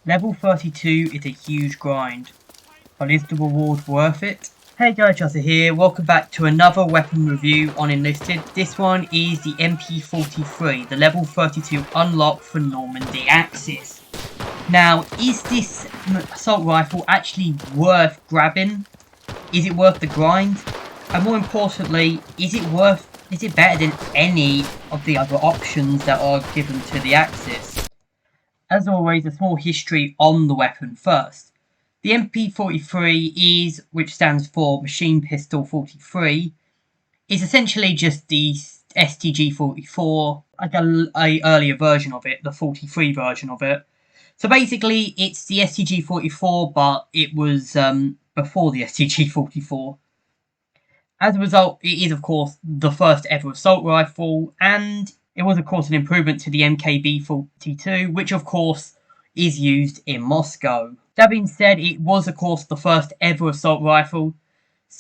Level 32 is a huge grind, but is the reward worth it? Hey guys, Justin here, welcome back to another weapon review on Enlisted. This one is the MP43, the level 32 unlock for Normandy Axis. Now, is this assault rifle actually worth grabbing? Is it worth the grind? And more importantly, is it better than any of the other options that are given to the Axis? As always, a small history on the weapon first. The MP43 is, which stands for Machine Pistol 43, is essentially just the STG-44, like a earlier version of it, the 43 version of it. So basically, it's the STG-44, but it was before the STG-44. As a result, it is, of course, the first ever assault rifle, and it was, of course, an improvement to the MKB-42, which, of course, is used in Moscow. That being said, it was, of course, the first ever assault rifle,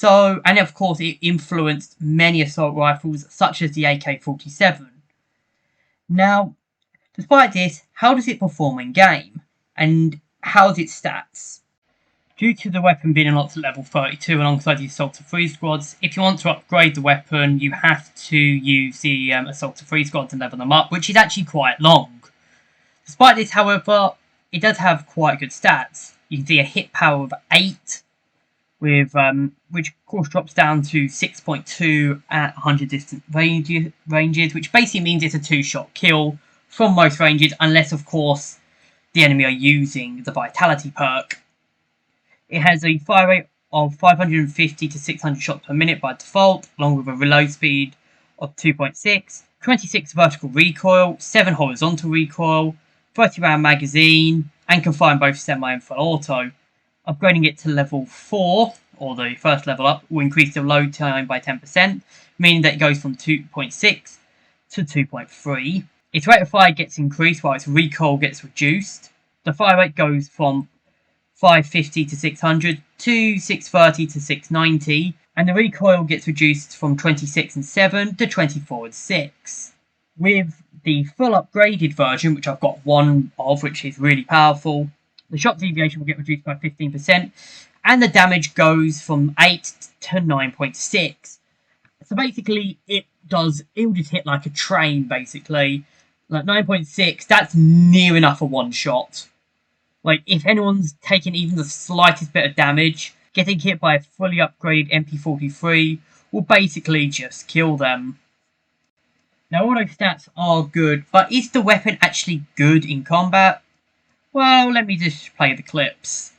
and, of course, it influenced many assault rifles, such as the AK-47. Now, despite this, how does it perform in-game? And how's its stats? Due to the weapon being unlocked at level 32 alongside the Assault of 3 squads, if you want to upgrade the weapon, you have to use the Assault of 3 squads and level them up, which is actually quite long. Despite this, however, it does have quite good stats. You can see a hit power of 8, with which of course drops down to 6.2 at 100 distance ranges, which basically means it's a 2-shot kill from most ranges, unless of course the enemy are using the Vitality perk. It has a fire rate of 550 to 600 shots per minute by default, along with a reload speed of 2.6, 26 vertical recoil, 7 horizontal recoil, 30 round magazine, and can fire in both semi and full auto. Upgrading it to level 4, or the first level up, will increase the load time by 10%, meaning that it goes from 2.6 to 2.3. Its rate of fire gets increased while its recoil gets reduced. The fire rate goes from 550 to 600 to 630 to 690, and the recoil gets reduced from 26 and 7 to 24 and 6. With the full upgraded version, which I've got one of, which is really powerful, the shot deviation will get reduced by 15%, and the damage goes from 8 to 9.6. So basically, it will just hit like a train, basically. Like 9.6, that's near enough a one shot. Like, if anyone's taken even the slightest bit of damage, getting hit by a fully upgraded MP43 will basically just kill them. Now, all those stats are good, but is the weapon actually good in combat? Well, let me just play the clips.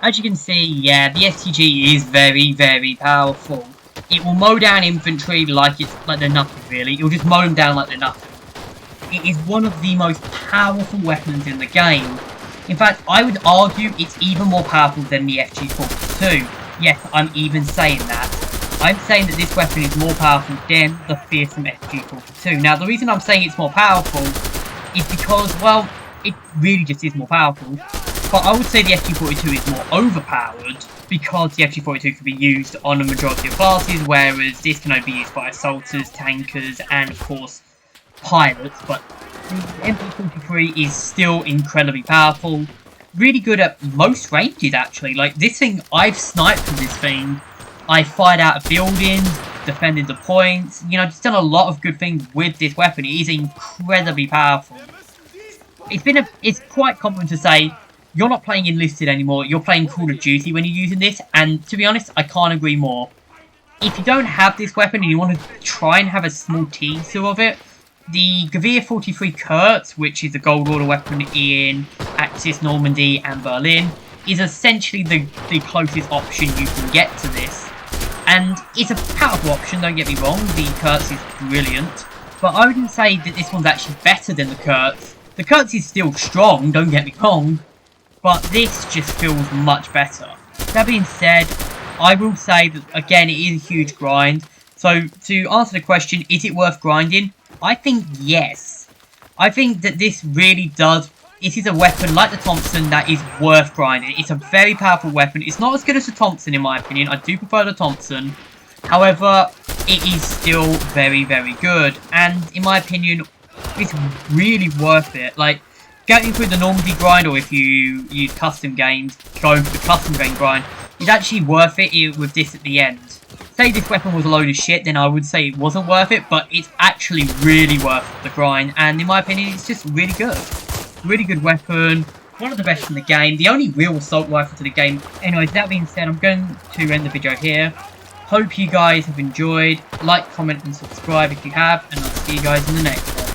As you can see, yeah, the STG is very, very powerful. It will mow down infantry like they're nothing, really. It will just mow them down like they're nothing. It is one of the most powerful weapons in the game. In fact, I would argue it's even more powerful than the FG-42. Yes, I'm even saying that. I'm saying that this weapon is more powerful than the fearsome FG-42. Now, the reason I'm saying it's more powerful is because, well, it really just is more powerful. But I would say the FG-42 is more overpowered, because the FG-42 can be used on a majority of classes, whereas this can only be used by assaulters, tankers, and of course, pilots. But the MP43 is still incredibly powerful, really good at most ranges actually. Like this thing, I've sniped with this thing, I fired out of buildings, defended the points, you know, just done a lot of good things with this weapon. It is incredibly powerful. It's quite common to say, you're not playing Enlisted anymore, you're playing Call of Duty when you're using this, and to be honest, I can't agree more. if you don't have this weapon and you want to try and have a small teaser of it, the MP43 Kurtz, which is a Gold Order weapon in Axis, Normandy and Berlin, is essentially the closest option you can get to this. And it's a powerful option, don't get me wrong, the Kurtz is brilliant, but I wouldn't say that this one's actually better than the Kurtz. The Kurtz is still strong, don't get me wrong, but this just feels much better. That being said, I will say that, again, it is a huge grind. So, to answer the question, is it worth grinding? I think yes. I think that this really does. It is a weapon like the Thompson that is worth grinding. It's a very powerful weapon. It's not as good as the Thompson in my opinion. I do prefer the Thompson. However, it is still very, very good. And in my opinion, it's really worth it. Like, getting through the Normandy grind, or if you use custom games, going for the custom game grind, is actually worth it with this at the end. Say this weapon was a load of shit, then I would say it wasn't worth it, but it's actually really worth the grind, and in my opinion, it's just really good. Really good weapon, one of the best in the game, the only real assault rifle to the game. Anyways, that being said, I'm going to end the video here. Hope you guys have enjoyed. Like, comment, and subscribe if you have, and I'll see you guys in the next.